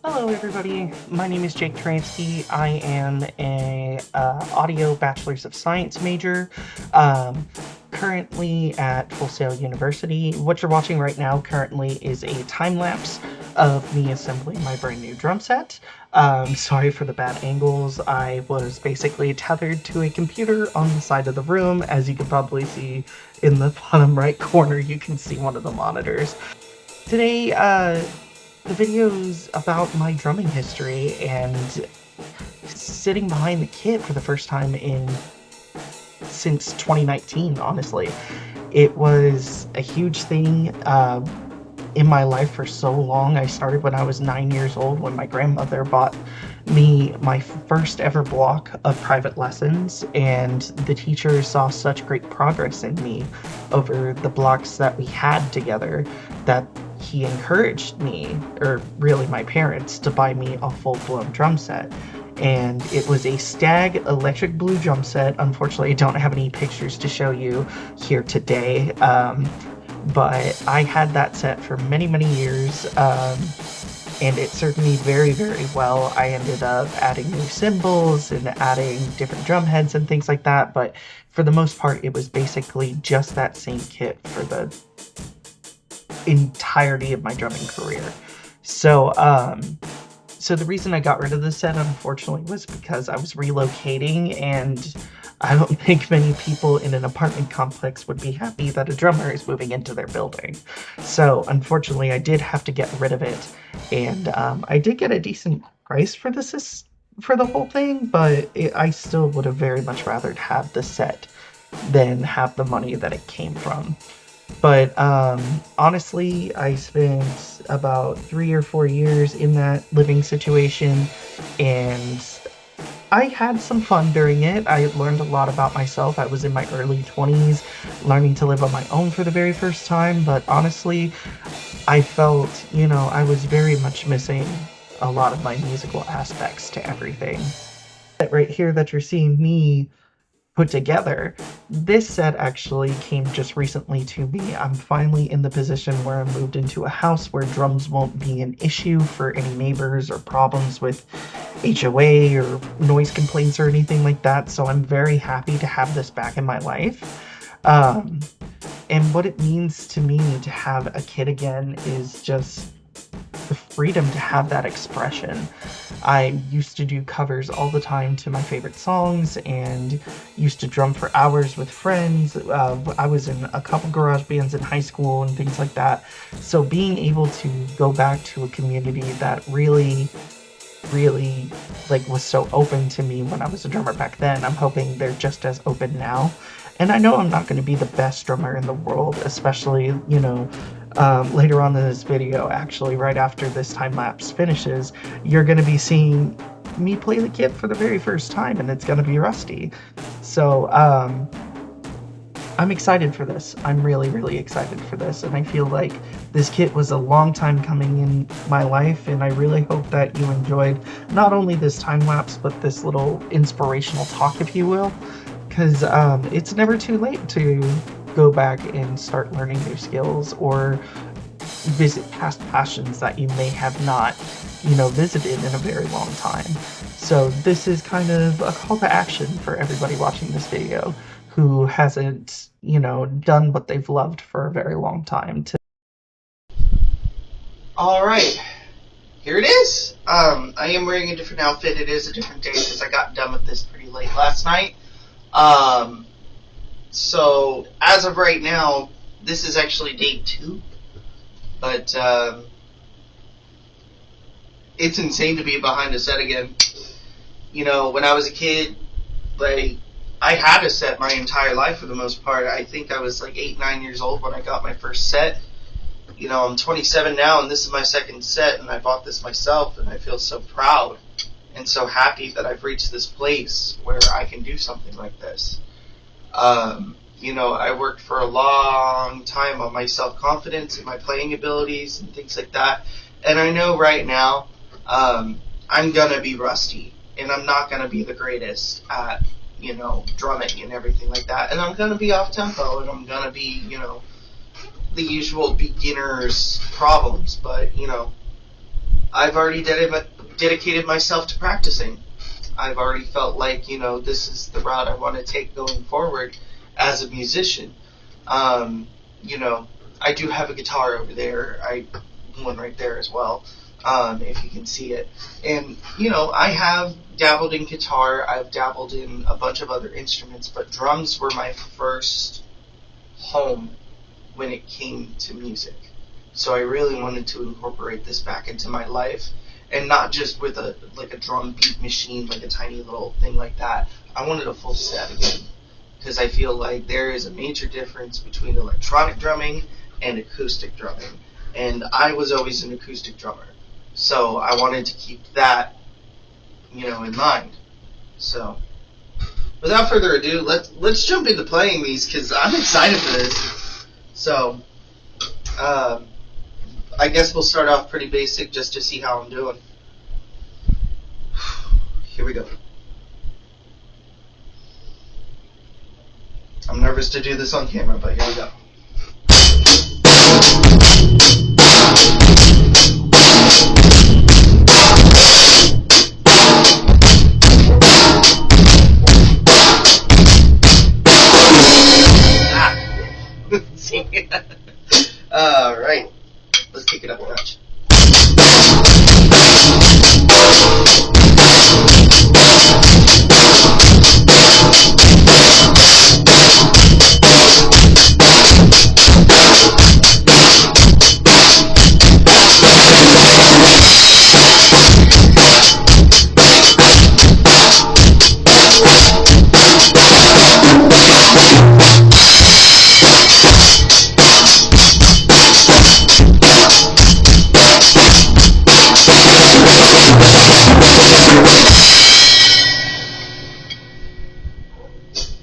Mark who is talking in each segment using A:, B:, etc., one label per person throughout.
A: Hello everybody, my name is Jake Transky. I am a audio bachelor's of science major, um, currently at Full Sail University. What you're watching right now currently is a time lapse of me assembling my brand new drum set. Sorry for the bad angles. I was basically tethered to a computer on the side of the room. As you can probably see in the bottom right corner, you can see one of the monitors. Today, the video is about my drumming history and sitting behind the kit for the first time since 2019, honestly. It was a huge thing in my life for so long. I started when I was 9 years old when my grandmother bought me my first ever block of private lessons, and the teacher saw such great progress in me over the blocks that we had together that he encouraged me, or really my parents, to buy me a full-blown drum set. And it was a Stag electric blue drum set. Unfortunately, I don't have any pictures to show you here today, but I had that set for many, many years, and it served me very, very well. I ended up adding new cymbals and adding different drum heads and things like that, but for the most part, it was basically just that same kit for the entirety of my drumming career. So the reason I got rid of the set, unfortunately, was because I was relocating, and I don't think many people in an apartment complex would be happy that a drummer is moving into their building. So unfortunately, I did have to get rid of it, and I did get a decent price for for the whole thing, but I still would have very much rather have the set than have the money that it came from. But honestly, I spent about 3 or 4 years in that living situation, and I had some fun during it. I learned a lot about myself. I was in my early 20s, learning to live on my own for the very first time, but honestly, I felt, I was very much missing a lot of my musical aspects to everything. Right here that you're seeing me put together. This set actually came just recently to me. I'm finally in the position where I moved into a house where drums won't be an issue for any neighbors or problems with HOA or noise complaints or anything like that, so I'm very happy to have this back in my life. And what it means to me to have a kid again is just the freedom to have that expression. I used to do covers all the time to my favorite songs and used to drum for hours with friends. I was in a couple garage bands in high school and things like that. So being able to go back to a community that really was so open to me when I was a drummer back then, I'm hoping they're just as open now. And I know I'm not going to be the best drummer in the world, especially, later on in this video, actually, right after this time lapse finishes, you're going to be seeing me play the kit for the very first time, and it's going to be rusty. So, I'm excited for this. I'm really, really excited for this, and I feel like this kit was a long time coming in my life, and I really hope that you enjoyed not only this time lapse, but this little inspirational talk, if you will, because it's never too late to go back and start learning new skills or visit past passions that you may have not, visited in a very long time. So this is kind of a call to action for everybody watching this video who hasn't, done what they've loved for a very long time. All right, here it is. I am wearing a different outfit. It is a different day because I got done with this pretty late last night. So as of right now, this is actually day 2, but it's insane to be behind a set again. When I was a kid, I had a set my entire life for the most part. I think I was 8, 9 years old when I got my first set. I'm 27 now, and this is my second set, and I bought this myself, and I feel so proud and so happy that I've reached this place where I can do something like this. I worked for a long time on my self-confidence and my playing abilities and things like that. And I know right now, I'm gonna be rusty, and I'm not gonna be the greatest at, drumming and everything like that. And I'm gonna be off-tempo, and I'm gonna be, the usual beginner's problems. But, I've already dedicated myself to practicing. I've already felt like, this is the route I want to take going forward as a musician. Um, you know, I do have a guitar over there. One right there as well, if you can see it. And, I have dabbled in guitar. I've dabbled in a bunch of other instruments, but drums were my first home when it came to music. So I really wanted to incorporate this back into my life, and not just with a drum beat machine, like a tiny little thing like that. I wanted a full set again, because I feel like there is a major difference between electronic drumming and acoustic drumming. And I was always an acoustic drummer, so I wanted to keep that, in mind. So, without further ado, let's jump into playing these, because I'm excited for this. So, I guess we'll start off pretty basic just to see how I'm doing. Here we go. I'm nervous to do this on camera, but here we go. Alright, let's kick it up a notch.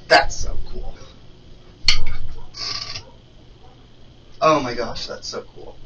A: That's so cool. Oh my gosh, that's so cool.